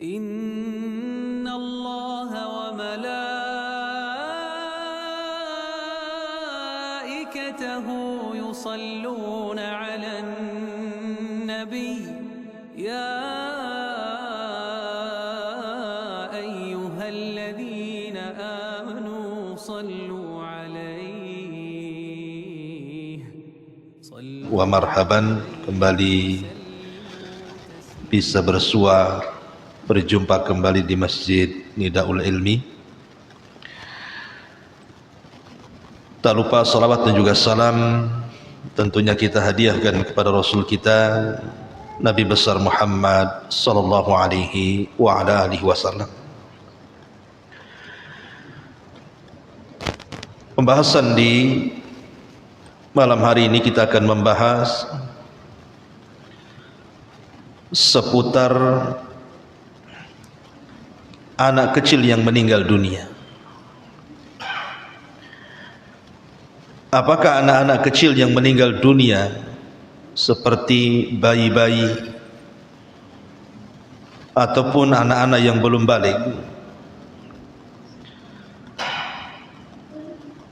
إن الله وملائكته يصلون على النبي يا أيها الذين آمنوا صلوا عليه wa marhaban, kembali bisa bersua berjumpa kembali di Masjid Nidaul Ilmi. Tak lupa salawat dan juga salam tentunya kita hadiahkan kepada Rasul kita Nabi besar Muhammad sallallahu alaihi wa ala alihi wasallam. Pembahasan di malam hari ini kita akan membahas seputar anak kecil yang meninggal dunia. Apakah anak-anak kecil yang meninggal dunia seperti bayi-bayi ataupun anak-anak yang belum balik,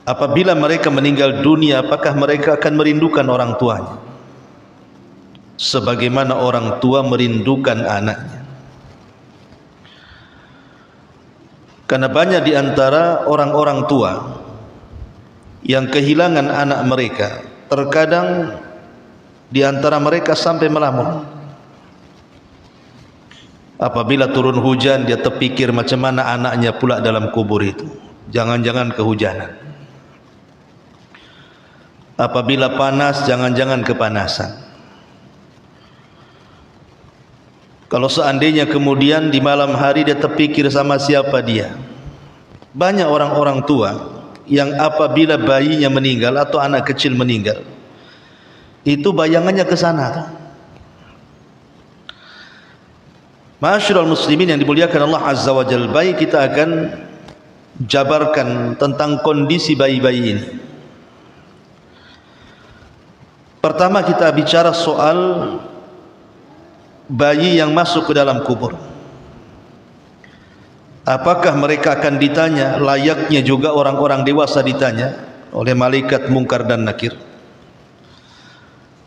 apabila mereka meninggal dunia, apakah mereka akan merindukan orang tuanya sebagaimana orang tua merindukan anaknya? Karena banyak di antara orang-orang tua yang kehilangan anak mereka, terkadang di antara mereka sampai melamun. Apabila turun hujan, dia terpikir macam mana anaknya pula dalam kubur itu, jangan-jangan kehujanan. Apabila panas, jangan-jangan kepanasan. Kalau seandainya kemudian di malam hari dia terpikir sama siapa dia. Banyak orang-orang tua yang apabila bayinya meninggal atau anak kecil meninggal, itu bayangannya ke sana. Ma'asyiral muslimin yang dimuliakan Allah Azza wa Jalla, baik kita akan jabarkan tentang kondisi bayi-bayi ini. Pertama kita bicara soal bayi yang masuk ke dalam kubur. Apakah mereka akan ditanya layaknya juga orang-orang dewasa ditanya oleh malaikat Munkar dan Nakir?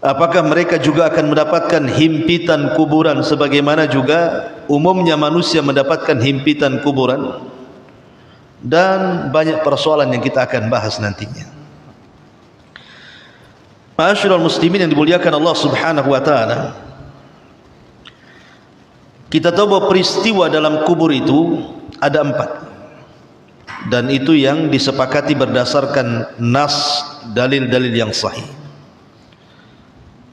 Apakah mereka juga akan mendapatkan himpitan kuburan sebagaimana juga umumnya manusia mendapatkan himpitan kuburan? Dan banyak persoalan yang kita akan bahas nantinya. Ma'asyiral muslimin yang dimuliakan Allah Subhanahu wa taala, kita tahu bahwa peristiwa dalam kubur itu ada 4, dan itu yang disepakati berdasarkan nas dalil-dalil yang sahih.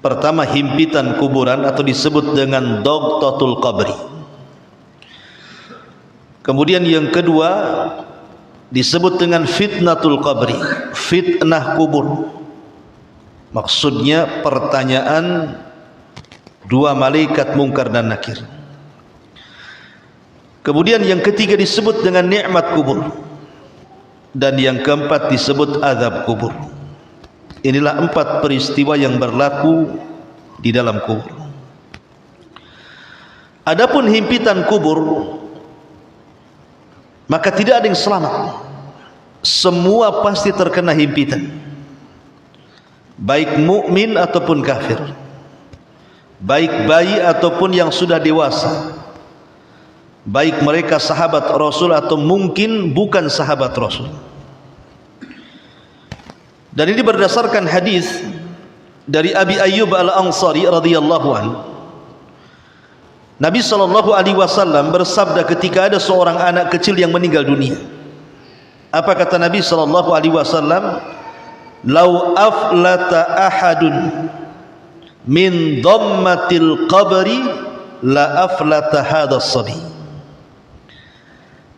Pertama, himpitan kuburan atau disebut dengan dogtatul qabri. Kemudian yang kedua disebut dengan fitnatul qabri, fitnah kubur. Maksudnya pertanyaan dua malaikat Munkar dan Nakir. Kemudian yang ketiga disebut dengan nikmat kubur, dan yang keempat disebut azab kubur. Inilah 4 peristiwa yang berlaku di dalam kubur. Adapun himpitan kubur, maka tidak ada yang selamat. Semua pasti terkena himpitan, baik mukmin ataupun kafir, baik bayi ataupun yang sudah dewasa, baik mereka sahabat Rasul atau mungkin bukan sahabat Rasul. Dan ini berdasarkan hadis dari Abi Ayyub Al-Ansari radhiyallahu anhu. Nabi sallallahu alaihi wasallam bersabda ketika ada seorang anak kecil yang meninggal dunia. Apa kata Nabi sallallahu alaihi wasallam? Lau aflata ahadun min dhammatil qabri la aflata hadas sabi.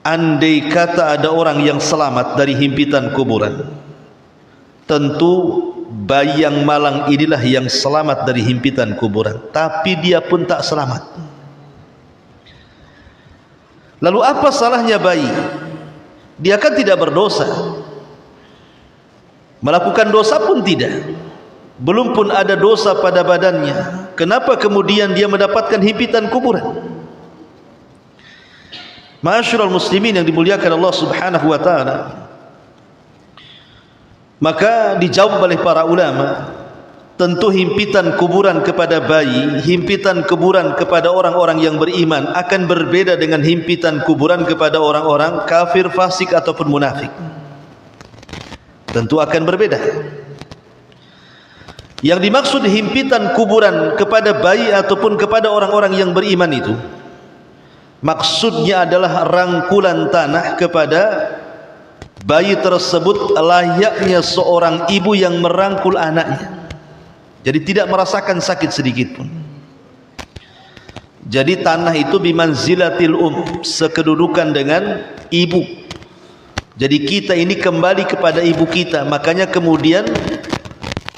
Andai kata ada orang yang selamat dari himpitan kuburan, tentu bayi yang malang inilah yang selamat dari himpitan kuburan. Tapi dia pun tak selamat. Lalu apa salahnya bayi? Dia kan tidak berdosa, melakukan dosa pun tidak, belum pun ada dosa pada badannya. Kenapa kemudian dia mendapatkan himpitan kuburan? Ma'asyiral muslimin yang dimuliakan Allah Subhanahu wa taala, maka dijawab oleh para ulama, tentu himpitan kuburan kepada bayi, himpitan kuburan kepada orang-orang yang beriman akan berbeda dengan himpitan kuburan kepada orang-orang kafir, fasik ataupun munafik. Tentu akan berbeda. Yang dimaksud himpitan kuburan kepada bayi ataupun kepada orang-orang yang beriman itu, maksudnya adalah rangkulan tanah kepada bayi tersebut layaknya seorang ibu yang merangkul anaknya. Jadi tidak merasakan sakit sedikit pun. Jadi tanah itu bimanzilatil sekedudukan dengan ibu. Jadi kita ini kembali kepada ibu kita. Makanya kemudian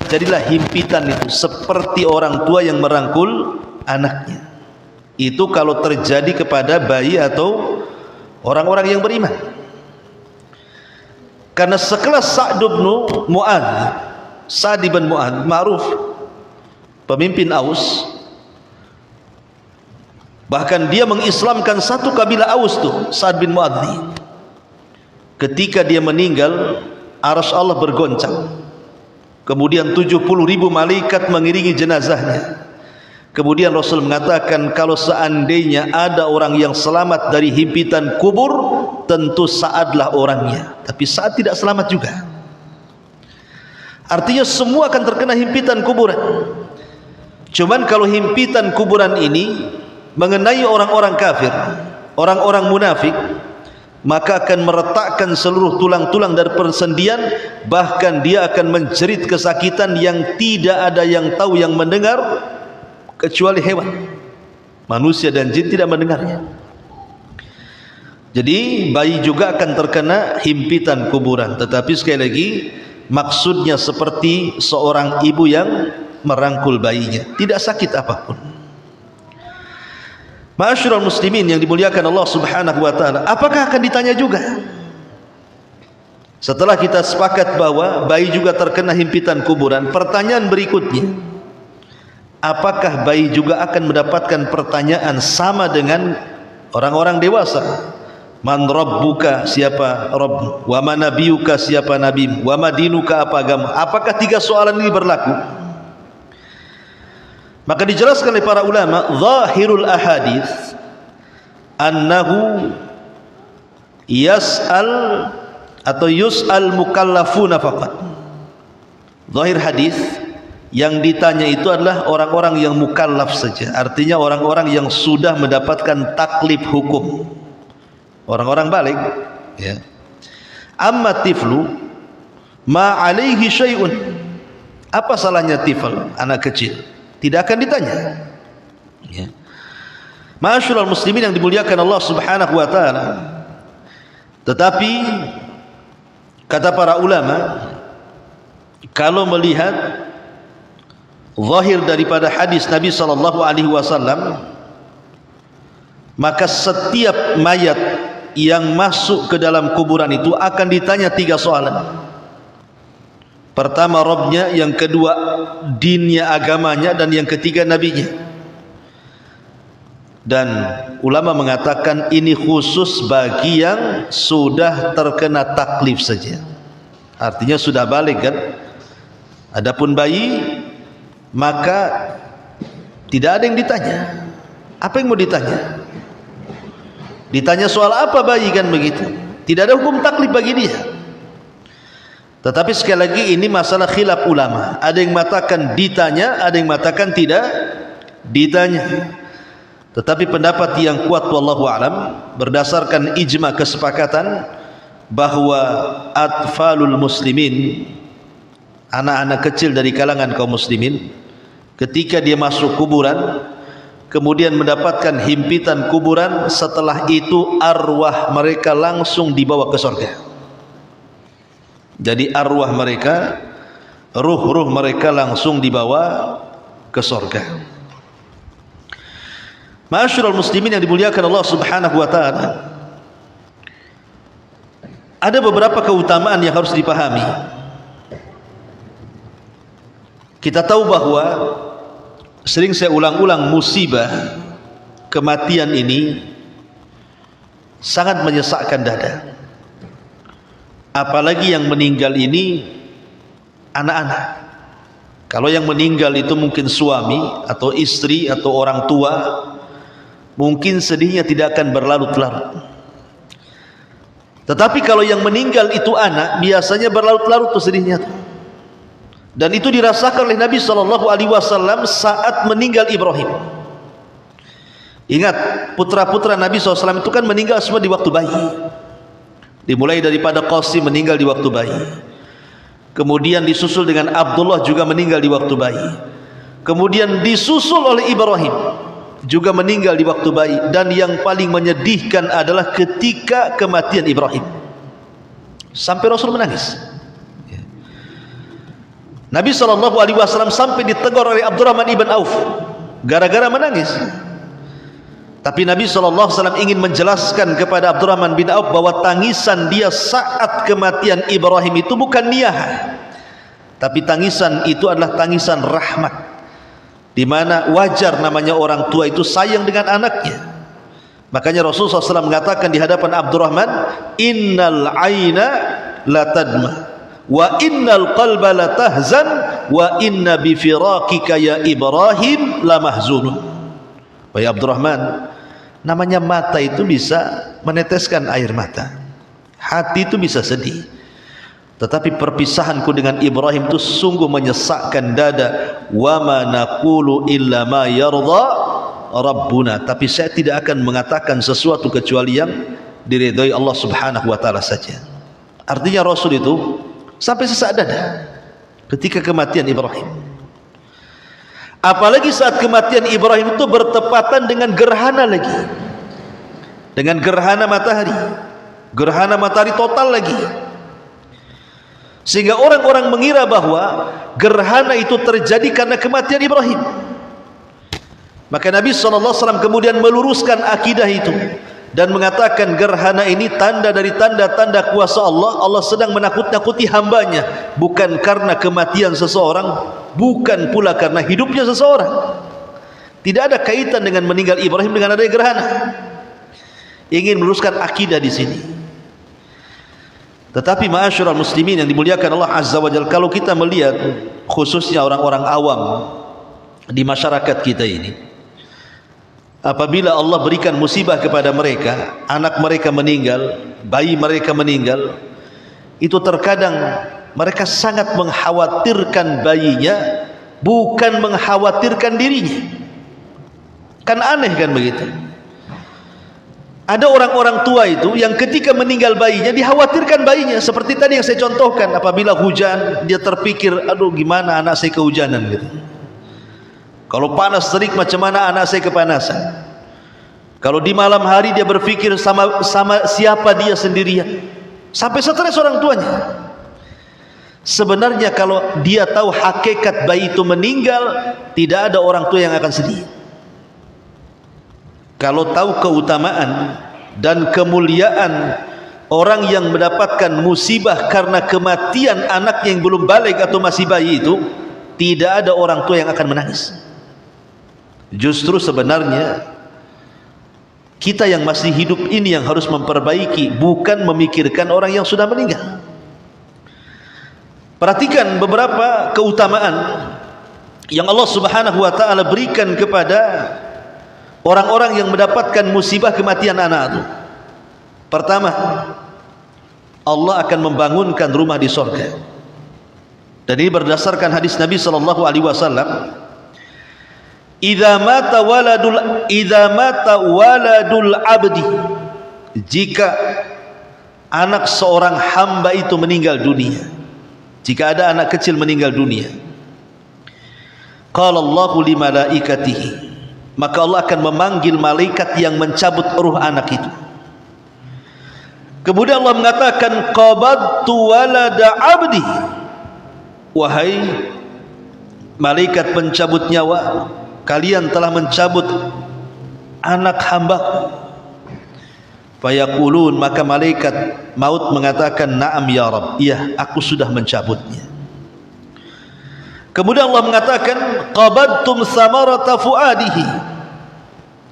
jadilah himpitan itu seperti orang tua yang merangkul anaknya. Itu kalau terjadi kepada bayi atau orang-orang yang beriman. Karena sekelas Sa'd bin Mu'adz, Sa'd bin Mu'adz ma'ruf, pemimpin Aus, bahkan dia mengislamkan satu kabilah Aus tuh, Sa'd bin Mu'adz. Ketika dia meninggal, arsy Allah bergoncang. Kemudian 70.000 malaikat mengiringi jenazahnya. Kemudian Rasul mengatakan, kalau seandainya ada orang yang selamat dari himpitan kubur, tentu Sa'adlah orangnya. Tapi Sa'ad tidak selamat juga. Artinya semua akan terkena himpitan kuburan. Cuman kalau himpitan kuburan ini mengenai orang-orang kafir, orang-orang munafik, maka akan meretakkan seluruh tulang-tulang dari persendian. Bahkan dia akan menjerit kesakitan yang tidak ada yang tahu, yang mendengar, kecuali hewan. Manusia dan jin tidak mendengarnya. Jadi bayi juga akan terkena himpitan kuburan. Tetapi sekali lagi, maksudnya seperti seorang ibu yang merangkul bayinya, tidak sakit apapun. Ma'asyiral muslimin yang dimuliakan Allah Subhanahu wa taala, apakah akan ditanya juga? Setelah kita sepakat bahwa bayi juga terkena himpitan kuburan, pertanyaan berikutnya, apakah bayi juga akan mendapatkan pertanyaan sama dengan orang-orang dewasa? Man rabbuka, siapa Rabb? Wa man nabiyuka, siapa nabimu? Wa madinuka, apa agama? Apakah 3 soalan ini berlaku? Maka dijelaskan oleh para ulama, zahirul ahadits annahu yas'al atau yus'al mukallafuna faqat. Zahir hadis, yang ditanya itu adalah orang-orang yang mukallaf saja. Artinya orang-orang yang sudah mendapatkan taklif hukum, orang-orang baligh, ya. Amma tiflu ma alaihi syai'un, apa salahnya tifl, anak kecil? Tidak akan ditanya, ya. Ma'asyiral muslimin yang dimuliakan Allah Subhanahu wa taala. Tetapi kata para ulama, kalau melihat zahir daripada hadis Nabi sallallahu alaihi wasallam, maka setiap mayat yang masuk ke dalam kuburan itu akan ditanya 3 soalan. Pertama Rabbnya, yang kedua dinnya, agamanya, dan yang ketiga nabinya. Dan ulama mengatakan ini khusus bagi yang sudah terkena taklif saja. Artinya sudah balik kan. Adapun bayi, maka tidak ada yang ditanya. Apa yang mau ditanya? Ditanya soal apa bayi kan begitu? Tidak ada hukum taklif bagi dia. Tetapi sekali lagi ini masalah khilaf ulama. Ada yang mengatakan ditanya, ada yang mengatakan tidak ditanya. Tetapi pendapat yang kuat wallahu alam, berdasarkan ijma kesepakatan bahwa atfalul muslimin, anak-anak kecil dari kalangan kaum muslimin, ketika dia masuk kuburan kemudian mendapatkan himpitan kuburan, setelah itu arwah mereka langsung dibawa ke surga. Jadi arwah mereka, ruh-ruh mereka langsung dibawa ke surga. Ma'asyiral muslimin yang dimuliakan Allah Subhanahu wa taala, ada beberapa keutamaan yang harus dipahami. Kita tahu bahwa sering saya ulang-ulang, musibah kematian ini sangat menyesakkan dada. Apalagi yang meninggal ini anak-anak. Kalau yang meninggal itu mungkin suami atau istri atau orang tua, mungkin sedihnya tidak akan berlarut-larut. Tetapi kalau yang meninggal itu anak, biasanya berlarut-larut tuh sedihnya. Dan itu dirasakan oleh Nabi SAW saat meninggal Ibrahim. Ingat, putra-putra Nabi SAW itu kan meninggal semua di waktu bayi. Dimulai daripada Qasim meninggal di waktu bayi, kemudian disusul dengan Abdullah juga meninggal di waktu bayi, kemudian disusul oleh Ibrahim juga meninggal di waktu bayi. Dan yang paling menyedihkan adalah ketika kematian Ibrahim, sampai Rasul menangis. Nabi SAW sampai ditegur oleh Abdurrahman ibn Auf gara-gara menangis. Tapi Nabi SAW ingin menjelaskan kepada Abdurrahman bin Auf bahwa tangisan dia saat kematian Ibrahim itu bukan niyaha, tapi tangisan itu adalah tangisan rahmat, di mana wajar namanya orang tua itu sayang dengan anaknya. Makanya Rasulullah SAW mengatakan di hadapan Abdurrahman, innal aina la tadma wa innal qalba la tahzan wa inna bi firaqika ya Ibrahim la mahzunun. Wahai Abdurrahman, namanya mata itu bisa meneteskan air mata, hati itu bisa sedih, tetapi perpisahanku dengan Ibrahim itu sungguh menyesakkan dada. Wa ma naqulu illa ma yarda rabbuna, tapi saya tidak akan mengatakan sesuatu kecuali yang diridhai Allah Subhanahu wa taala saja. Artinya Rasul itu sampai sesak dada ketika kematian Ibrahim. Apalagi saat kematian Ibrahim itu bertepatan dengan gerhana lagi, dengan gerhana matahari total lagi, sehingga orang-orang mengira bahwa gerhana itu terjadi karena kematian Ibrahim. Maka Nabi SAW kemudian meluruskan akidah itu dan mengatakan gerhana ini tanda dari tanda-tanda kuasa Allah. Allah sedang menakut-nakuti hambanya, bukan karena kematian seseorang, bukan pula karena hidupnya seseorang. Tidak ada kaitan dengan meninggal Ibrahim dengan adanya gerhana. Ingin meluruskan akidah di sini. Tetapi ma'asyiral muslimin yang dimuliakan Allah Azza wa Jalla, kalau kita melihat khususnya orang-orang awam di masyarakat kita ini, apabila Allah berikan musibah kepada mereka, anak mereka meninggal, bayi mereka meninggal, itu terkadang mereka sangat mengkhawatirkan bayinya, bukan mengkhawatirkan dirinya. Kan aneh kan begitu. Ada orang-orang tua itu yang ketika meninggal bayinya, dikhawatirkan bayinya. Seperti tadi yang saya contohkan, apabila hujan dia terpikir, aduh gimana anak saya kehujanan gitu. Kalau panas terik, macam mana anak saya kepanasan. Kalau di malam hari dia berpikir sama siapa dia sendirian, sampai stres orang tuanya. Sebenarnya kalau dia tahu hakikat bayi itu meninggal, tidak ada orang tua yang akan sedih. Kalau tahu keutamaan dan kemuliaan orang yang mendapatkan musibah karena kematian anak yang belum balik atau masih bayi itu, tidak ada orang tua yang akan menangis. Justru sebenarnya kita yang masih hidup ini yang harus memperbaiki, bukan memikirkan orang yang sudah meninggal. Perhatikan beberapa keutamaan yang Allah Subhanahu wa taala berikan kepada orang-orang yang mendapatkan musibah kematian anak itu. Pertama, Allah akan membangunkan rumah di surga. Dan ini berdasarkan hadis Nabi sallallahu alaihi wasallam, idza mata waladul abdi, jika anak seorang hamba itu meninggal dunia, jika ada anak kecil meninggal dunia, qala Allahu li malaikatihi, maka Allah akan memanggil malaikat yang mencabut ruh anak itu. Kemudian Allah mengatakan, qabadtu walada abdi, wahai malaikat pencabut nyawa, kalian telah mencabut anak hambaku. Fayaqulun, maka malaikat maut mengatakan, na'am ya Rabb, iya aku sudah mencabutnya. Kemudian Allah mengatakan, qabadtum samarata fuadihi,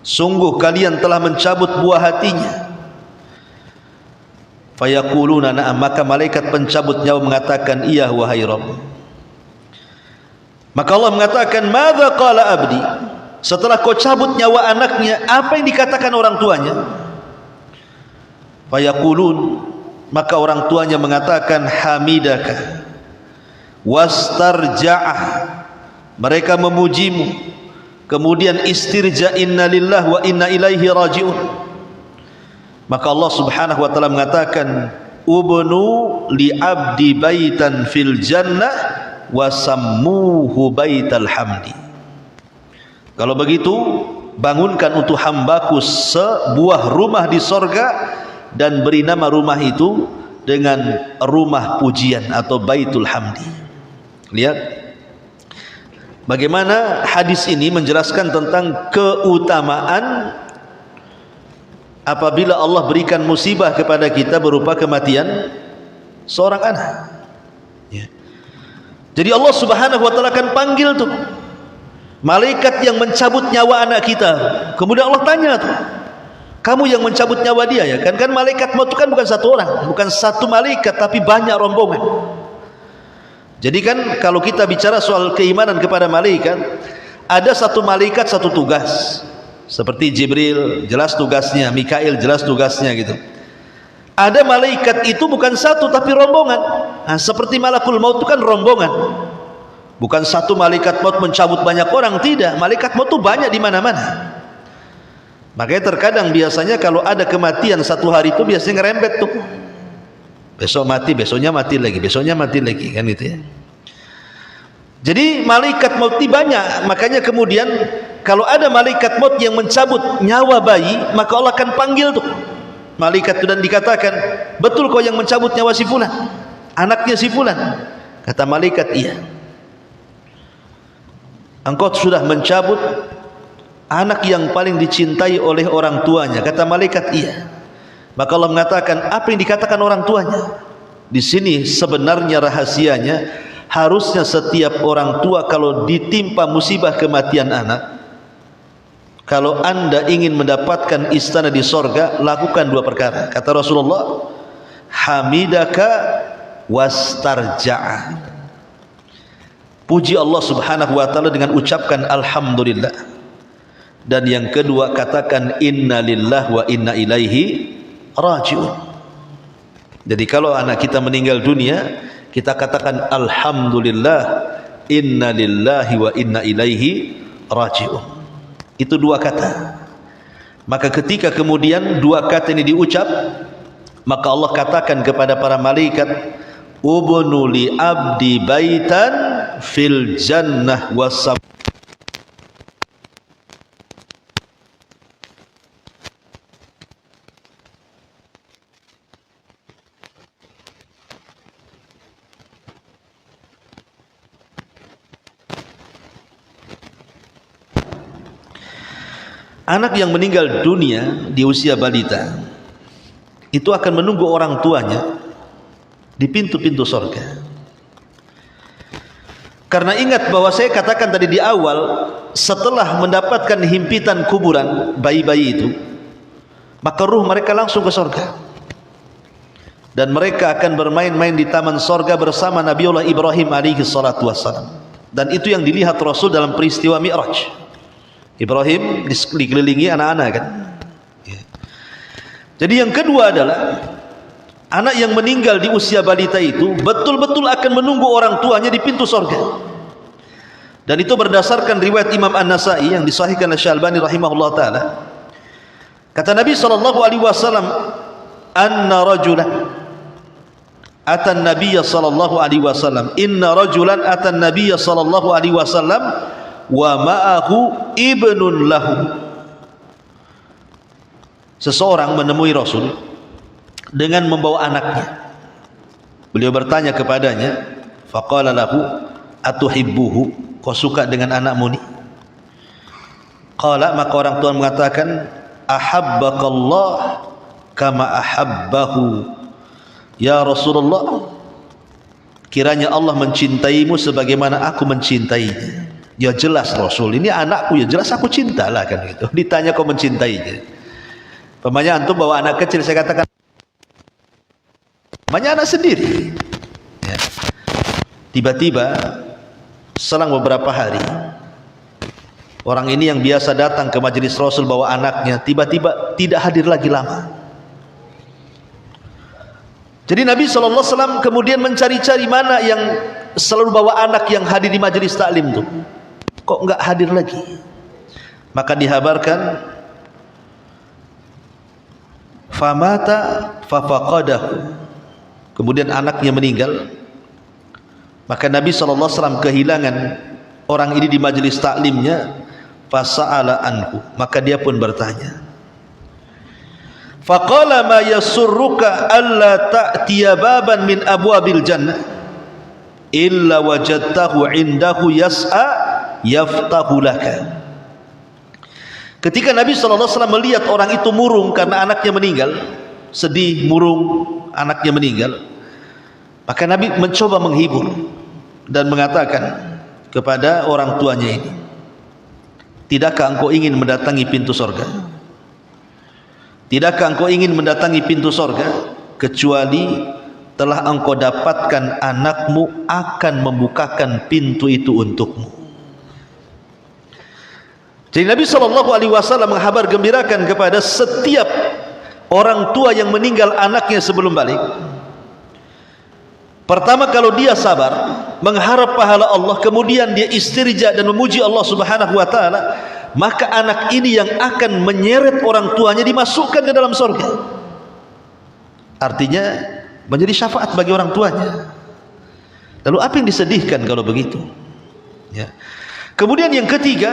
sungguh kalian telah mencabut buah hatinya. Fayaquluna na'am, maka malaikat pencabut nyawa mengatakan, iya wahai Rabb. Maka Allah mengatakan, madza qala abdi, setelah kau cabut nyawa anaknya, apa yang dikatakan orang tuanya? Fayaqulun, maka orang tuanya mengatakan, hamidaka wastarja'ah, mereka memujimu, kemudian istirja, inna lillahi wa inna ilaihi raji'un. Maka Allah subhanahu wa ta'ala mengatakan, ubnu li abdi baitan fil jannah wasammuhu baital hamdi. Kalau begitu, bangunkan untuk hambaku sebuah rumah di sorga dan beri nama rumah itu dengan rumah pujian atau baitul hamdi. Lihat bagaimana hadis ini menjelaskan tentang keutamaan apabila Allah berikan musibah kepada kita berupa kematian seorang anak. Ya. Jadi Allah subhanahu wa ta'ala akan panggil tuh malaikat yang mencabut nyawa anak kita. Kemudian Allah tanya tuh, kamu yang mencabut nyawa dia ya? Kan malaikat maut itu kan bukan satu orang, bukan satu malaikat, tapi banyak rombongan. Jadi kan kalau kita bicara soal keimanan kepada malaikat, ada satu malaikat satu tugas. Seperti Jibril jelas tugasnya, Mikail jelas tugasnya gitu. Ada malaikat itu bukan satu tapi rombongan. Nah, seperti malakul maut itu kan rombongan. Bukan satu malaikat maut mencabut banyak orang, tidak. Malaikat maut itu banyak di mana-mana. Makanya terkadang biasanya kalau ada kematian satu hari itu biasanya ngerembet tuh. Besok mati, besoknya mati lagi, besoknya mati lagi, kan gitu ya. Jadi malaikat maut itu banyak. Makanya kemudian kalau ada malaikat maut yang mencabut nyawa bayi, maka Allah akan panggil tuh malaikat itu dan dikatakan, betul kau yang mencabut nyawa si fulan, anaknya si fulan? Kata malaikat, iya. Engkau sudah mencabut anak yang paling dicintai oleh orang tuanya? Kata malaikat, iya. Maka Allah mengatakan, apa yang dikatakan orang tuanya? Di sini sebenarnya rahasianya, harusnya setiap orang tua kalau ditimpa musibah kematian anak, kalau anda ingin mendapatkan istana di sorga, lakukan dua perkara. Kata Rasulullah, hamidaka wastarja'a, puji Allah subhanahu wa ta'ala dengan ucapkan alhamdulillah. Dan yang kedua, katakan inna lillahi wa inna ilaihi raji'un. Jadi kalau anak kita meninggal dunia, kita katakan alhamdulillah, inna lillahi wa inna ilaihi raji'un. Itu dua kata. Maka ketika kemudian dua kata ini diucap, maka Allah katakan kepada para malaikat, ubnu li abdi baitan fil jannah wasam. Anak yang meninggal dunia di usia balita itu akan menunggu orang tuanya di pintu-pintu surga. Karena ingat bahwa saya katakan tadi di awal, setelah mendapatkan himpitan kuburan bayi-bayi itu, maka ruh mereka langsung ke surga. Dan mereka akan bermain-main di taman surga bersama Nabiullah Ibrahim alaihi salatu wassalam. Dan itu yang dilihat Rasul dalam peristiwa Mi'raj. Ibrahim dikelilingi anak-anak kan. Jadi yang kedua adalah anak yang meninggal di usia balita itu betul-betul akan menunggu orang tuanya di pintu surga. Dan itu berdasarkan riwayat Imam An-Nasai yang disahihkan oleh Syalbani rahimahullah taala. Kata Nabi sallallahu alaihi wasallam, anna rajulan atan nabiyya sallallahu alaihi wasallam, inna rajulan atan nabiyya sallallahu alaihi wasallam wa ma'ahu ibnun lahu. Seseorang menemui Rasul dengan membawa anaknya. Beliau bertanya kepadanya, faqala lahu atuhibbuhu, kau suka dengan anakmu ni? Qala, maka orang tua mengatakan, ahabbakallah kama ahabbahu ya Rasulullah, kiranya Allah mencintaimu sebagaimana aku mencintainya. Ya jelas Rasul, ini anakku, ya jelas aku cintalah kan gitu. Ditanya kau mencintainya. Pemanya antum bawa anak kecil, saya katakan namanya anak sendiri. Ya. Tiba-tiba selang beberapa hari, orang ini yang biasa datang ke majelis Rasul bawa anaknya, tiba-tiba tidak hadir lagi lama. Jadi Nabi SAW kemudian mencari-cari mana yang selalu bawa anak yang hadir di majelis taklim tuh. Kok enggak hadir lagi? Maka dihabarkan, famata fafaqadahu, kemudian anaknya meninggal. Maka Nabi SAW kehilangan orang ini di majelis taklimnya. Fasa'ala anhu, maka dia pun bertanya, faqala ma yasurruka alla ta'tiya baban min abwabil jannah illa wajadtahu indahu yas'a yaftahu laka. Ketika Nabi SAW melihat orang itu murung karena anaknya meninggal, sedih, murung, anaknya meninggal, maka Nabi mencoba menghibur dan mengatakan kepada orang tuanya ini, tidakkah engkau ingin mendatangi pintu sorga? Tidakkah engkau ingin mendatangi pintu sorga kecuali telah engkau dapatkan anakmu akan membukakan pintu itu untukmu. Jadi Nabi SAW menghabar gembirakan kepada setiap orang tua yang meninggal anaknya sebelum balik. Pertama, kalau dia sabar mengharap pahala Allah, kemudian dia istirja dan memuji Allah Subhanahu wa taala, maka anak ini yang akan menyeret orang tuanya dimasukkan ke dalam surga. Artinya menjadi syafaat bagi orang tuanya. Lalu apa yang disedihkan kalau begitu? Ya. Kemudian yang ketiga,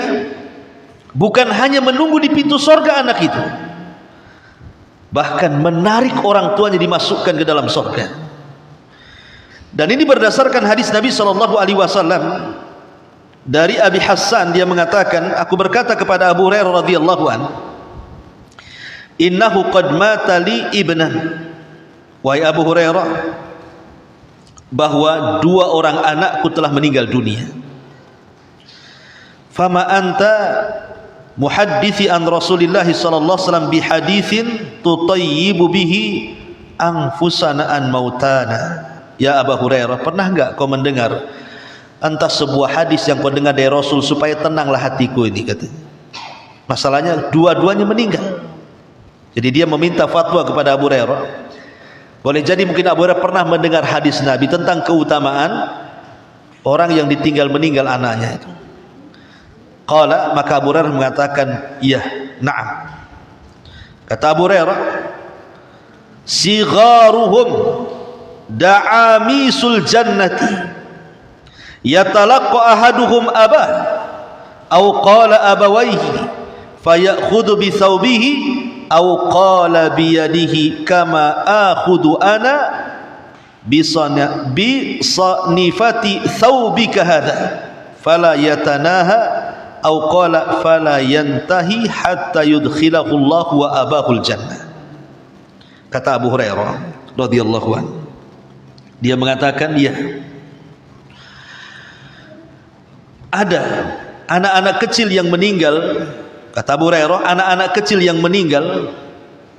bukan hanya menunggu di pintu surga anak itu, bahkan menarik orang tuanya dimasukkan ke dalam surga. Dan ini berdasarkan hadis Nabi SAW dari Abi Hassan. Dia mengatakan, aku berkata kepada Abu Hurairah radhiyallahu an, innahu qad mata li ibnan, wahai Abu Hurairah, bahwa dua orang anakku telah meninggal dunia. Fama anta muhaddithi an Rasulillah sallallahu alaihi wasallam bihaditsin tutayyibu bihi anfusana an mautana. Ya Abu Hurairah, pernah enggak kau mendengar entah sebuah hadis yang kau dengar dari Rasul supaya tenanglah hatiku ini, katanya. Masalahnya dua-duanya meninggal. Jadi dia meminta fatwa kepada Abu Hurairah. Boleh jadi mungkin Abu Hurairah pernah mendengar hadis Nabi tentang keutamaan orang yang ditinggal meninggal anaknya itu. Qala, maka Abu Hurairah mengatakan, iya, na'am. Kata Abu Hurairah, sigharuhum da'amisul jannati yatalaqqa ahaduhum abah aw qala abawayhi fayakhudhu bi thawbihi aw qala bi yadihi kama akhudhu ana bi sanifati thawbika hadha fala yatanaha aw qala fala yantahi hatta yudkhilahu Allah wa abahul jannah. Kata Abu Hurairah radhiyallahu anhu, dia mengatakan, ya, ada anak-anak kecil yang meninggal. Kata Abu Hurairah, anak-anak kecil yang meninggal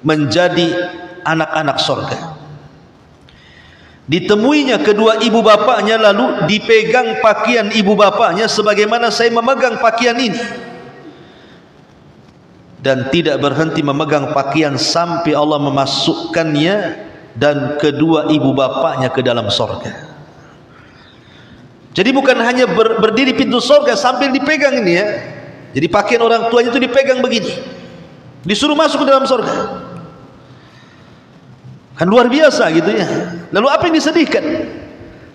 menjadi anak-anak surga. Ditemuinya kedua ibu bapaknya, lalu dipegang pakaian ibu bapaknya sebagaimana saya memegang pakaian ini, dan tidak berhenti memegang pakaian sampai Allah memasukkannya dan kedua ibu bapaknya ke dalam surga. Jadi bukan hanya berdiri pintu surga sambil dipegang ini, ya. Jadi pakaian orang tuanya itu dipegang begini, disuruh masuk ke dalam surga. Kan luar biasa gitu ya. Lalu apa yang disedihkan?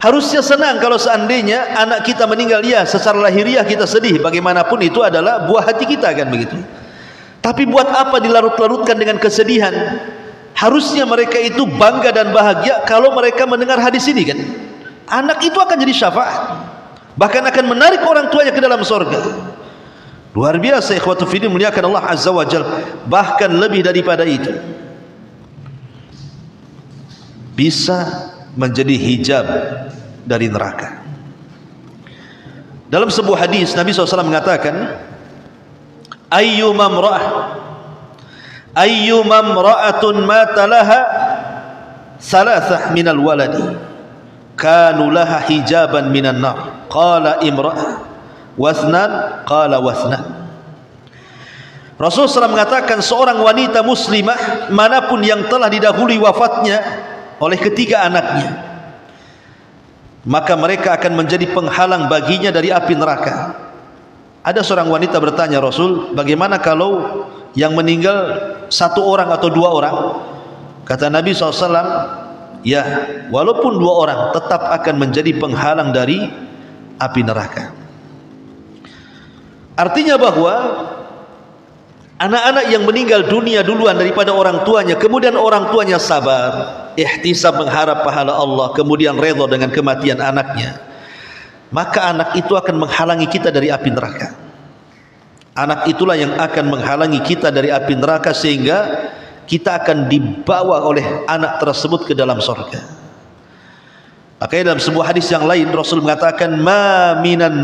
Harusnya senang kalau seandainya anak kita meninggal, ya, secara lahiriah kita sedih, bagaimanapun itu adalah buah hati kita, kan begitu. Tapi buat apa dilarut-larutkan dengan kesedihan? Harusnya mereka itu bangga dan bahagia kalau mereka mendengar hadis ini, kan. Anak itu akan jadi syafaat, bahkan akan menarik orang tuanya ke dalam surga. Luar biasa ikhwatu fiddin, muliakan Allah azza wa jalla. Bahkan lebih daripada itu, bisa menjadi hijab dari neraka. Dalam sebuah hadis Nabi SAW mengatakan, ayyuma imra'atun mata laha thalathah minal waladi kanu laha hijaban minan nar. Qala imra'ah wathnan, qala wathnan. Rasulullah SAW mengatakan seorang wanita muslimah manapun yang telah didahului wafatnya oleh ketiga anaknya, maka mereka akan menjadi penghalang baginya dari api neraka. Ada seorang wanita bertanya, Rasul, bagaimana kalau yang meninggal satu orang atau dua orang? Kata Nabi SAW, ya, walaupun dua orang tetap akan menjadi penghalang dari api neraka. Artinya bahwa anak-anak yang meninggal dunia duluan daripada orang tuanya, kemudian orang tuanya sabar, ihtisab mengharap pahala Allah, kemudian redha dengan kematian anaknya, maka anak itu akan menghalangi kita dari api neraka. Anak itulah yang akan menghalangi kita dari api neraka, sehingga kita akan dibawa oleh anak tersebut ke dalam surga. Makanya dalam sebuah hadis yang lain Rasul mengatakan, ma minan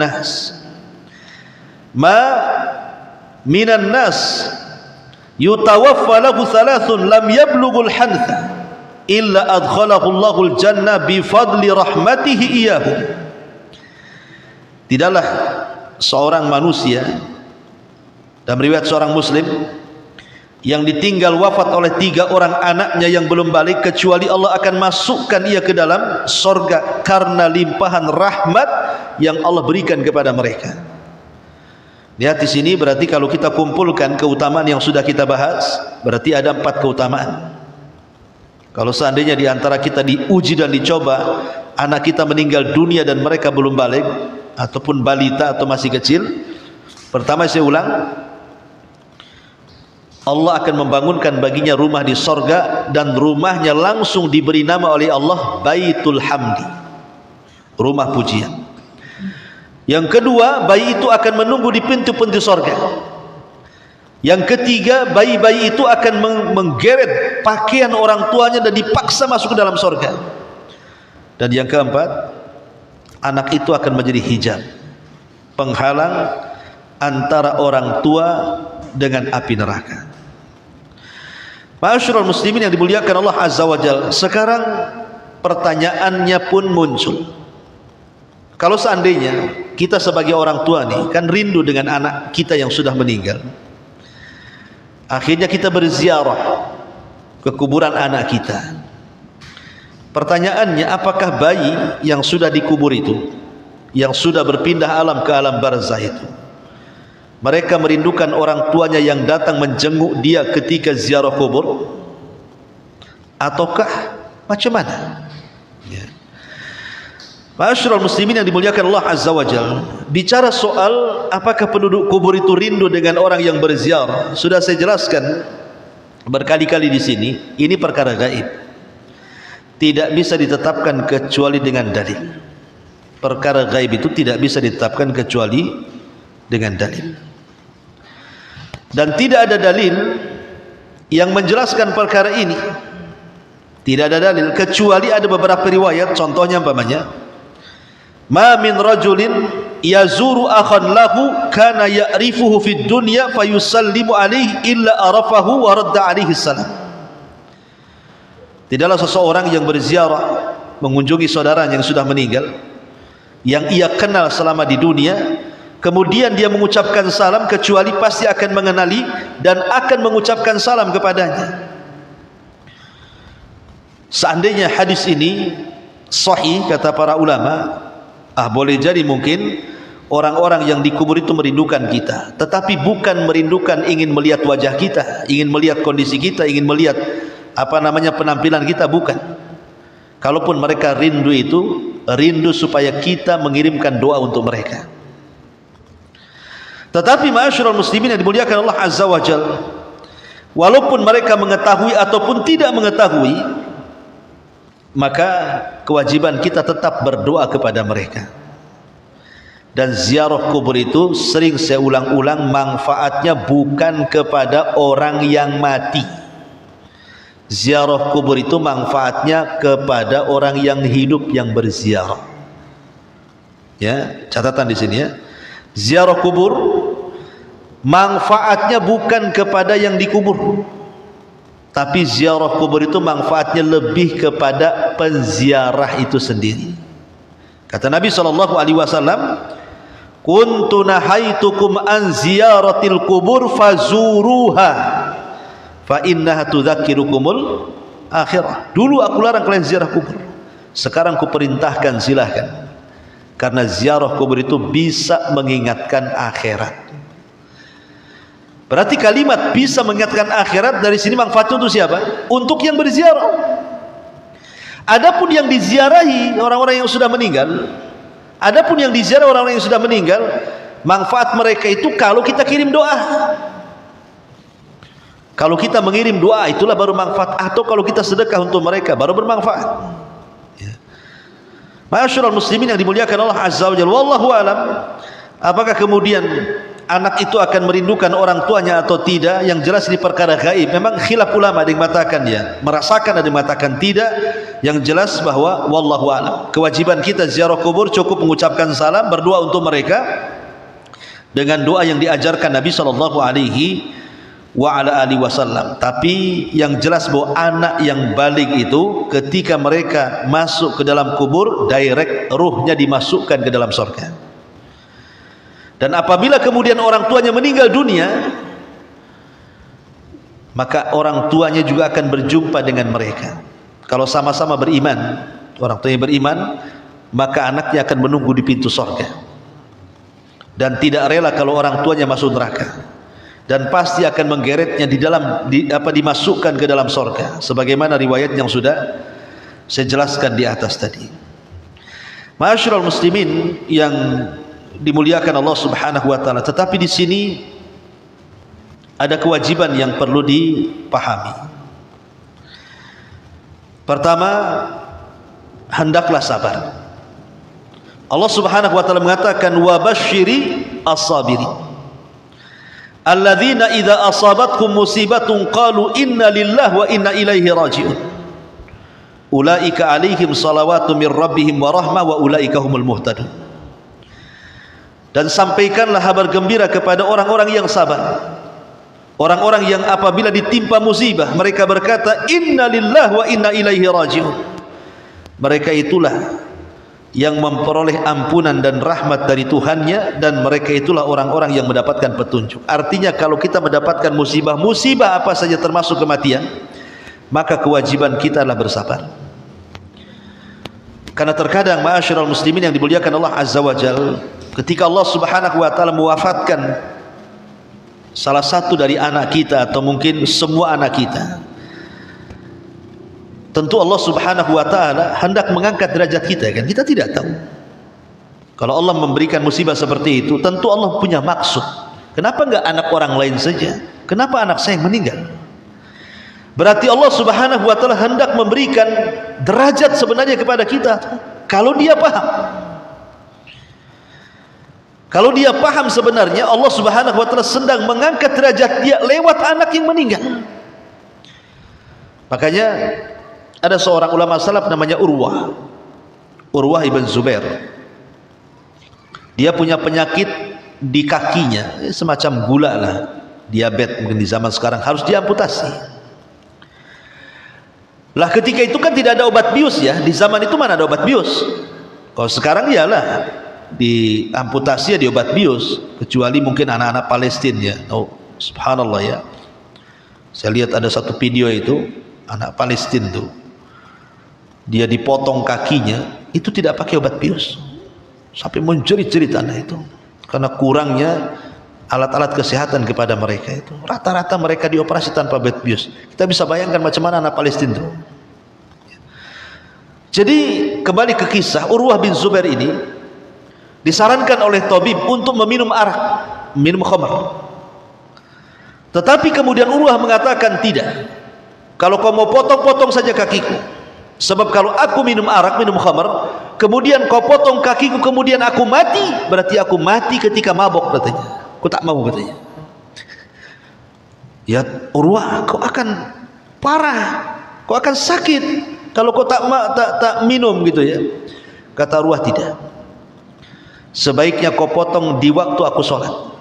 nas yutawaffa lahu thalathun lam yablughul hantha illa adkhalahu Allahul jannah bi fadli rahmatihi iyyahu. Tidaklah seorang manusia, dalam riwayat seorang muslim, yang ditinggal wafat oleh tiga orang anaknya yang belum balik, kecuali Allah akan masukkan ia ke dalam surga karena limpahan rahmat yang Allah berikan kepada mereka. Lihat di sini, berarti kalau kita kumpulkan keutamaan yang sudah kita bahas, berarti ada 4 keutamaan. Kalau seandainya di antara kita diuji dan dicoba, anak kita meninggal dunia dan mereka belum balik, ataupun balita atau masih kecil, pertama saya ulang, Allah akan membangunkan baginya rumah di sorga, dan rumahnya langsung diberi nama oleh Allah Baitul Hamdi, rumah pujian. Yang kedua, bayi itu akan menunggu di pintu-pintu sorga. Yang ketiga, bayi-bayi itu akan menggeret pakaian orang tuanya dan dipaksa masuk ke dalam sorga. Dan yang keempat, anak itu akan menjadi hijab, penghalang antara orang tua dengan api neraka. Ma'asyiral muslimin yang dimuliakan Allah Azza wa Jalla, sekarang pertanyaannya pun muncul. Kalau seandainya kita sebagai orang tua nih kan rindu dengan anak kita yang sudah meninggal, akhirnya kita berziarah ke kuburan anak kita. Pertanyaannya, apakah bayi yang sudah dikubur itu, yang sudah berpindah alam ke alam barzah itu, mereka merindukan orang tuanya yang datang menjenguk dia ketika ziarah kubur, ataukah macam mana? Ya. Ma'asyiral muslimin yang dimuliakan Allah Azza wa Jalla, bicara soal apakah penduduk kubur itu rindu dengan orang yang berziarah, sudah saya jelaskan berkali-kali di sini, ini perkara gaib, tidak bisa ditetapkan kecuali dengan dalil. Perkara gaib itu tidak bisa ditetapkan kecuali dengan dalil, dan tidak ada dalil yang menjelaskan perkara ini. Tidak ada dalil kecuali ada beberapa riwayat. Contohnya umpamanya, ma min rajulin yazuru akhan lahu kana ya'rifuhu fid dunya fayusallimu alaihi illa arafahu wa radda alaihi salam. Tidaklah seseorang yang berziarah mengunjungi saudaranya yang sudah meninggal, yang ia kenal selama di dunia, kemudian dia mengucapkan salam, kecuali pasti akan mengenali dan akan mengucapkan salam kepadanya. Seandainya hadis ini sahih, kata para ulama, boleh jadi mungkin orang-orang yang dikubur itu merindukan kita, tetapi bukan merindukan ingin melihat wajah kita, ingin melihat kondisi kita, ingin melihat penampilan kita, bukan. Kalaupun mereka rindu itu, rindu supaya kita mengirimkan doa untuk mereka. Tetapi ma'asyiral muslimin yang dimuliakan Allah Azza wa Jalla, walaupun mereka mengetahui ataupun tidak mengetahui, maka kewajiban kita tetap berdoa kepada mereka. Dan ziarah kubur itu, sering saya ulang-ulang, manfaatnya bukan kepada orang yang mati. Ziarah kubur itu manfaatnya kepada orang yang hidup yang berziarah. Ya, catatan di sini ya. Ziarah kubur manfaatnya bukan kepada yang dikubur, Tapi ziarah kubur itu manfaatnya lebih kepada penziarah itu sendiri. Kata Nabi SAW, kuntu nahaitukum an ziyaratil kubur fazuruha fa innaha tudzakirukumul akhirah. Dulu aku larang kalian ziarah kubur, sekarang ku perintahkan silahkan, karena ziarah kubur itu bisa mengingatkan akhirat. Berarti kalimat bisa mengingatkan akhirat dari sini manfaatnya untuk siapa? Untuk yang berziarah. Adapun yang diziarahi orang-orang yang sudah meninggal, adapun yang diziarah orang-orang yang sudah meninggal, manfaat mereka itu kalau kita kirim doa. Kalau kita mengirim doa, itulah baru manfaat. Atau kalau kita sedekah untuk mereka, baru bermanfaat. Ya. Ma'asyiral muslimin yang dimuliakan Allah Azza wa Jalla, wallahu alam, apakah kemudian anak itu akan merindukan orang tuanya atau tidak? Yang jelas ini perkara gaib. Memang khilaf ulama, ada yang mengatakan ya merasakan, ada yang mengatakan tidak. Yang jelas bahwa wallahu a'lam, kewajiban kita ziarah kubur cukup mengucapkan salam, berdoa untuk mereka dengan doa yang diajarkan Nabi sallallahu alaihi wasallam. Tapi yang jelas bahwa anak yang balik itu ketika mereka masuk ke dalam kubur, direct ruhnya dimasukkan ke dalam surga. Dan apabila kemudian orang tuanya meninggal dunia, maka orang tuanya juga akan berjumpa dengan mereka. Kalau sama-sama beriman, orang tuanya beriman, maka anaknya akan menunggu di pintu surga dan tidak rela kalau orang tuanya masuk neraka, dan pasti akan menggeretnya dimasukkan ke dalam surga, sebagaimana riwayat yang sudah saya jelaskan di atas tadi. Ma'asyiral muslimin yang dimuliakan Allah Subhanahu wa taala, tetapi di sini ada kewajiban yang perlu dipahami. Pertama, hendaklah sabar. Allah Subhanahu wa taala mengatakan, wa basyiri as-sabiri alladzina idza asabatkum musibatun qalu inna lillahi wa inna ilaihi raji'un ulaika alaihim salawatu mir rabbihim wa rahmah wa ulaika humul muhtadun. Dan sampaikanlah kabar gembira kepada orang-orang yang sabar, orang-orang yang apabila ditimpa musibah mereka berkata inna lillahi wa inna ilaihi raji'un. Mereka itulah yang memperoleh ampunan dan rahmat dari Tuhannya, dan mereka itulah orang-orang yang mendapatkan petunjuk. Artinya kalau kita mendapatkan musibah apa saja termasuk kematian, maka kewajiban kita adalah bersabar. Karena terkadang ma'asyiral muslimin yang dimuliakan Allah Azza wa Jalla, ketika Allah Subhanahu wa taala mewafatkan salah satu dari anak kita atau mungkin semua anak kita, tentu Allah Subhanahu wa taala hendak mengangkat derajat kita, kan? Kita tidak tahu. Kalau Allah memberikan musibah seperti itu, tentu Allah punya maksud. Kenapa enggak anak orang lain saja? Kenapa anak saya yang meninggal? Berarti Allah Subhanahu wa taala hendak memberikan derajat sebenarnya kepada kita kalau dia paham. Kalau dia paham sebenarnya Allah Subhanahu wa taala sedang mengangkat derajat dia lewat anak yang meninggal. Makanya ada seorang ulama salaf namanya Urwah ibn Zubair. Dia punya penyakit di kakinya, semacam gula lah, diabetes mungkin di zaman sekarang, harus diamputasi. Lah ketika itu kan tidak ada obat bius ya, di zaman itu mana ada obat bius. Kalau sekarang iyalah diamputasi ya di obat bius, kecuali mungkin anak-anak Palestina ya. Oh subhanallah ya, saya lihat ada satu video itu anak Palestina tuh, dia dipotong kakinya itu tidak pakai obat bius, sampai menjerit-jerit anak itu karena kurangnya alat-alat kesehatan kepada mereka. Itu rata-rata mereka dioperasi tanpa obat bius. Kita bisa bayangkan macam mana anak Palestina itu. Jadi kembali ke kisah Urwah bin Zubair ini, disarankan oleh tabib untuk meminum arak, minum khamar. Tetapi kemudian Urwah mengatakan tidak, kalau kau mau potong-potong saja kakiku, sebab kalau aku minum arak, minum khamar, kemudian kau potong kakiku, kemudian aku mati, berarti aku mati ketika mabok katanya. Aku tak mau katanya. Ya Urwah, kau akan parah, kau akan sakit kalau kau tak minum gitu ya. Kata Urwah, tidak, sebaiknya kau potong di waktu aku sholat.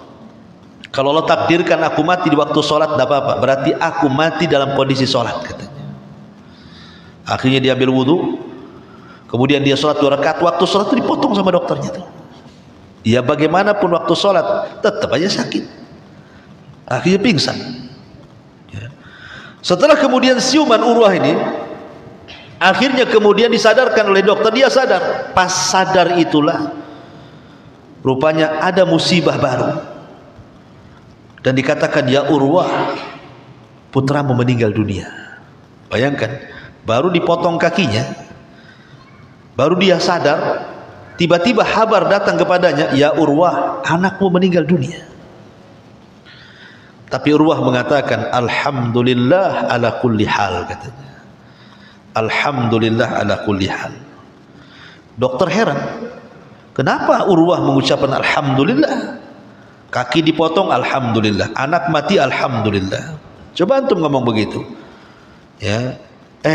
Kalau Allah takdirkan aku mati di waktu sholat, tidak apa-apa, berarti aku mati dalam kondisi sholat, katanya. Akhirnya dia ambil wudhu, kemudian dia sholat 2 rakaat. Waktu sholat itu dipotong sama dokternya tuh. Ya bagaimanapun waktu sholat tetap aja sakit, akhirnya pingsan. Ya. Setelah kemudian siuman Urwah ini, akhirnya kemudian disadarkan oleh dokter. Dia sadar. Pas sadar itulah rupanya ada musibah baru. Dan dikatakan, ya Urwah, putramu meninggal dunia. Bayangkan, baru dipotong kakinya, baru dia sadar, tiba-tiba kabar datang kepadanya, ya Urwah, anakmu meninggal dunia. Tapi Urwah mengatakan, alhamdulillah ala kulli hal, katanya. Alhamdulillah ala kulli hal. Dokter heran, kenapa Urwah mengucapkan alhamdulillah? Kaki dipotong, alhamdulillah. Anak mati, alhamdulillah. Coba antum ngomong begitu, ya.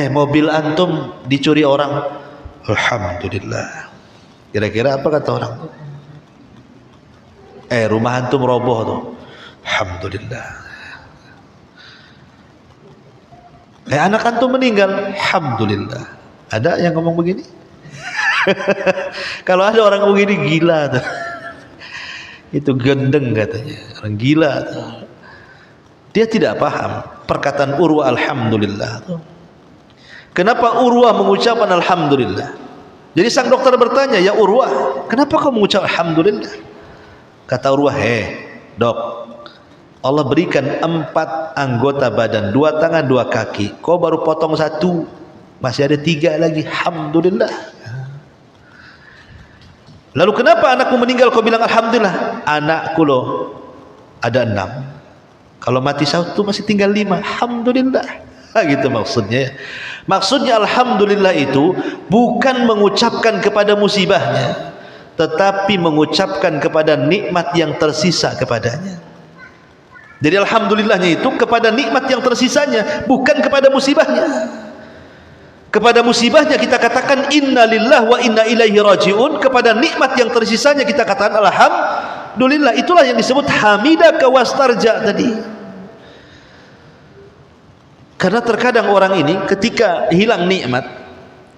Mobil antum dicuri orang, alhamdulillah. Kira-kira apa kata orang? Rumah antum roboh tuh, alhamdulillah. Anak antum meninggal, alhamdulillah. Ada yang ngomong begini? Kalau ada orang begini, gila tuh. Itu gendeng, katanya, orang gila tuh. Dia tidak paham perkataan Urwah alhamdulillah tuh. Kenapa Urwah mengucapkan alhamdulillah? Jadi sang dokter bertanya, ya Urwah, kenapa kau mengucap alhamdulillah? Kata Urwah, dok, Allah berikan 4 anggota badan, 2 tangan 2 kaki, kau baru potong 1, masih ada 3 lagi, alhamdulillah. Lalu kenapa anakmu meninggal kau bilang alhamdulillah? Anakku loh ada 6, kalau mati 1 masih tinggal 5, alhamdulillah. Gitu maksudnya. Maksudnya alhamdulillah itu bukan mengucapkan kepada musibahnya, tetapi mengucapkan kepada nikmat yang tersisa kepadanya. Jadi alhamdulillahnya itu kepada nikmat yang tersisanya, bukan kepada musibahnya. Kepada musibahnya kita katakan inna lillahi wa inna ilaihi rajiun, kepada nikmat yang tersisanya kita katakan alhamdulillah. Itulah yang disebut hamidaka wastarja tadi. Karena terkadang orang ini ketika hilang nikmat,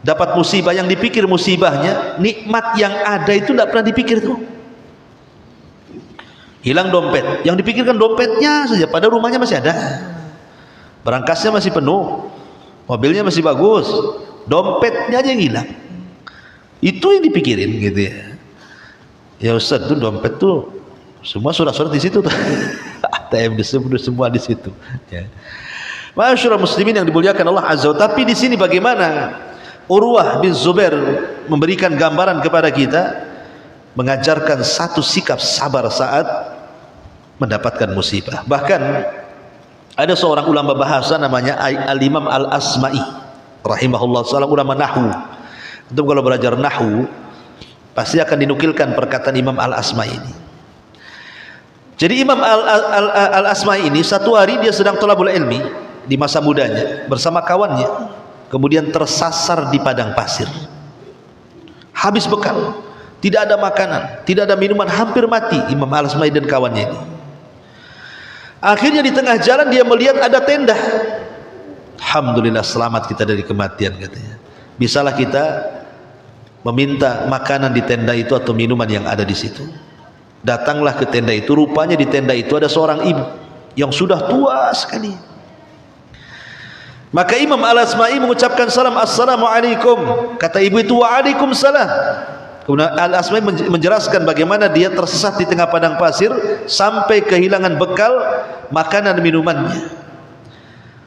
dapat musibah, yang dipikir musibahnya, nikmat yang ada itu tidak pernah dipikir tuh. Hilang dompet, yang dipikirkan dompetnya saja, pada rumahnya masih ada, berangkasnya masih penuh, mobilnya masih bagus, dompetnya aja yang hilang. Itu yang dipikirin, gitu ya. Ya Ustaz, tuh dompet tuh semua surat-surat di situ tuh. ATM semua di situ, ya. Masyaallah muslimin yang dimuliakan Allah Azza wa Jalla. Tapi di sini bagaimana Urwah bin Zubair memberikan gambaran kepada kita, mengajarkan satu sikap sabar saat mendapatkan musibah. Bahkan ada seorang ulama bahasa namanya Al-Imam Al-Asma'i rahimahullah, seorang ulama nahwu. Itu kalau belajar nahwu pasti akan dinukilkan perkataan Imam Al-Asma'i ini. Jadi Imam Al-Asma'i ini satu hari dia sedang thalabul ilmi di masa mudanya bersama kawannya, kemudian tersasar di padang pasir, habis bekal, tidak ada makanan, tidak ada minuman, hampir mati Imam Al-Asma'i dan kawannya ini. Akhirnya di tengah jalan dia melihat ada tenda. Alhamdulillah, selamat kita dari kematian, katanya. Bisalah kita meminta makanan di tenda itu atau minuman yang ada di situ. Datanglah ke tenda itu, rupanya di tenda itu ada seorang ibu yang sudah tua sekali. Maka Imam Al-Asma'i mengucapkan salam, assalamualaikum. Kata ibu itu, waalaikumsalam. Kemudian Al-Asma'i menjelaskan bagaimana dia tersesat di tengah padang pasir sampai kehilangan bekal makanan dan minumannya.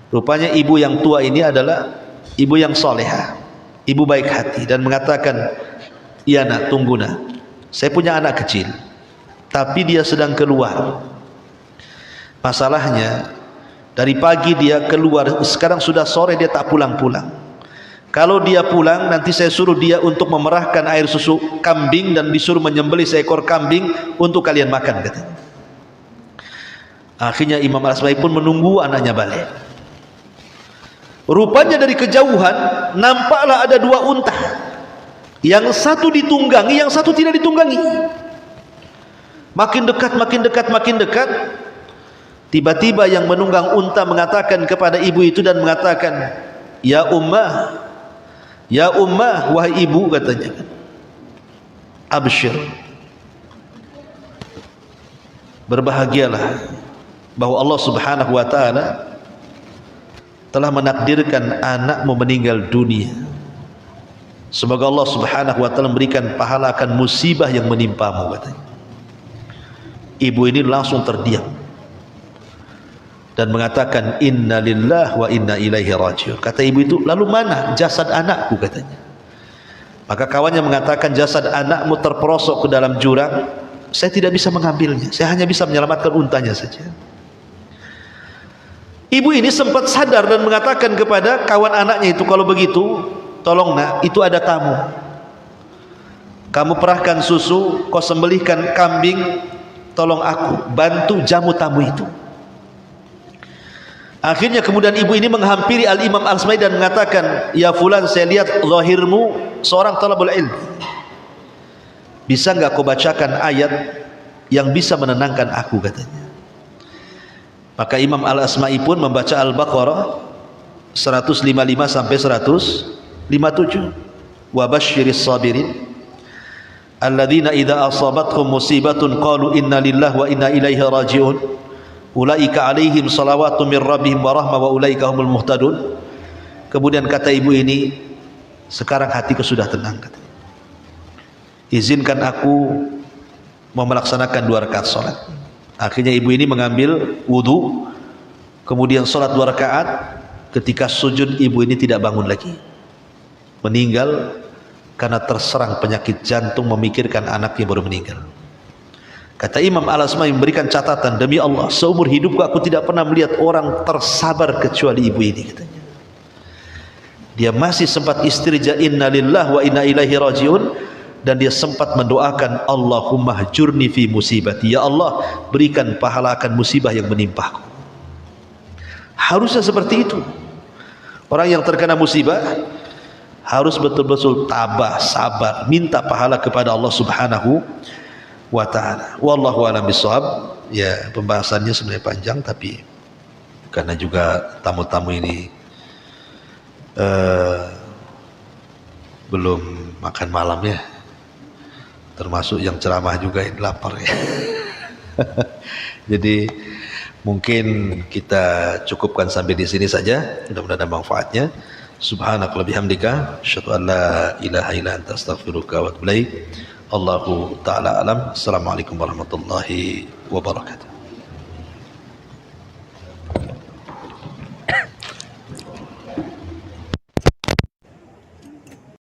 Rupanya ibu yang tua ini adalah ibu yang solehah, ibu baik hati, dan mengatakan, iya nak, tunggu nak, saya punya anak kecil, tapi dia sedang keluar. Masalahnya dari pagi dia keluar, sekarang sudah sore dia tak pulang-pulang. Kalau dia pulang, nanti saya suruh dia untuk memerahkan air susu kambing dan disuruh menyembelih seekor kambing untuk kalian makan, katanya. Akhirnya Imam Al-Asma'i pun menunggu anaknya balik. Rupanya dari kejauhan nampaklah ada 2 unta, yang satu ditunggangi, yang satu tidak ditunggangi. Makin dekat, makin dekat, makin dekat. Tiba-tiba yang menunggang unta mengatakan kepada ibu itu dan mengatakan, ya ummah, wahai ibu, katanya, absyir, berbahagialah bahwa Allah Subhanahu wa ta'ala telah menakdirkan anakmu meninggal dunia. Semoga Allah Subhanahu wa ta'ala memberikan pahala akan musibah yang menimpamu, katanya. Ibu ini langsung terdiam dan mengatakan, inna lillahi wa inna ilaihi rajiun. Kata ibu itu, lalu mana jasad anakku, katanya. Maka kawannya mengatakan, jasad anakmu terperosok ke dalam jurang, saya tidak bisa mengambilnya, saya hanya bisa menyelamatkan untanya saja. Ibu ini sempat sadar dan mengatakan kepada kawan anaknya itu, kalau begitu tolong nak, itu ada tamu, kamu perahkan susu, kau sembelihkan kambing, tolong aku bantu jamu tamu itu. Akhirnya kemudian ibu ini menghampiri Al-Imam Al-Asma'i dan mengatakan, ya fulan, saya lihat lahirmu seorang talabul ilm, bisa enggak kau bacakan ayat yang bisa menenangkan aku, katanya. Maka Imam Al-Asma'i pun membaca Al-Baqarah 155 sampai 157. Wa basyiris sabirin alladzina idza asabathum musibatun qalu inna lillahi wa inna ilaihi raji'un ulaika alaihim salawatu mir rabbihim wa rahmah wa ulaika humul muhtadun. Kemudian kata ibu ini, sekarang hatiku sudah tenang, katanya. Izinkan aku mau melaksanakan 2 rakaat salat. Akhirnya ibu ini mengambil wudu, kemudian salat 2 rakaat. Ketika sujud, ibu ini tidak bangun lagi, meninggal karena terserang penyakit jantung memikirkan anaknya baru meninggal. Kata Imam Al-Asma'i memberikan catatan, demi Allah, seumur hidupku aku tidak pernah melihat orang tersabar kecuali ibu ini, katanya. Dia masih sempat istirja inna lillahi wa inna ilaihi raji'un, dan dia sempat mendoakan, Allahumma hjurni fi musibati, ya Allah, berikan pahala akan musibah yang menimpaku. Harusnya seperti itu. Orang yang terkena musibah harus betul-betul tabah, sabar, minta pahala kepada Allah Subhanahu wa ta'ala. Wallahu a'lam bishawab. Ya, pembahasannya sebenarnya panjang, tapi karena juga tamu-tamu ini belum makan malam ya, termasuk yang ceramah juga yang lapar ya. Jadi mungkin kita cukupkan sampai di sini saja, mudah-mudahan ada manfaatnya. Subhanakallahumma bihamdika asyhadu an la ilaha illa anta astaghfiruka wa atubu ilaik. Allahu ta'ala alam. Assalamualaikum warahmatullahi wabarakatuh.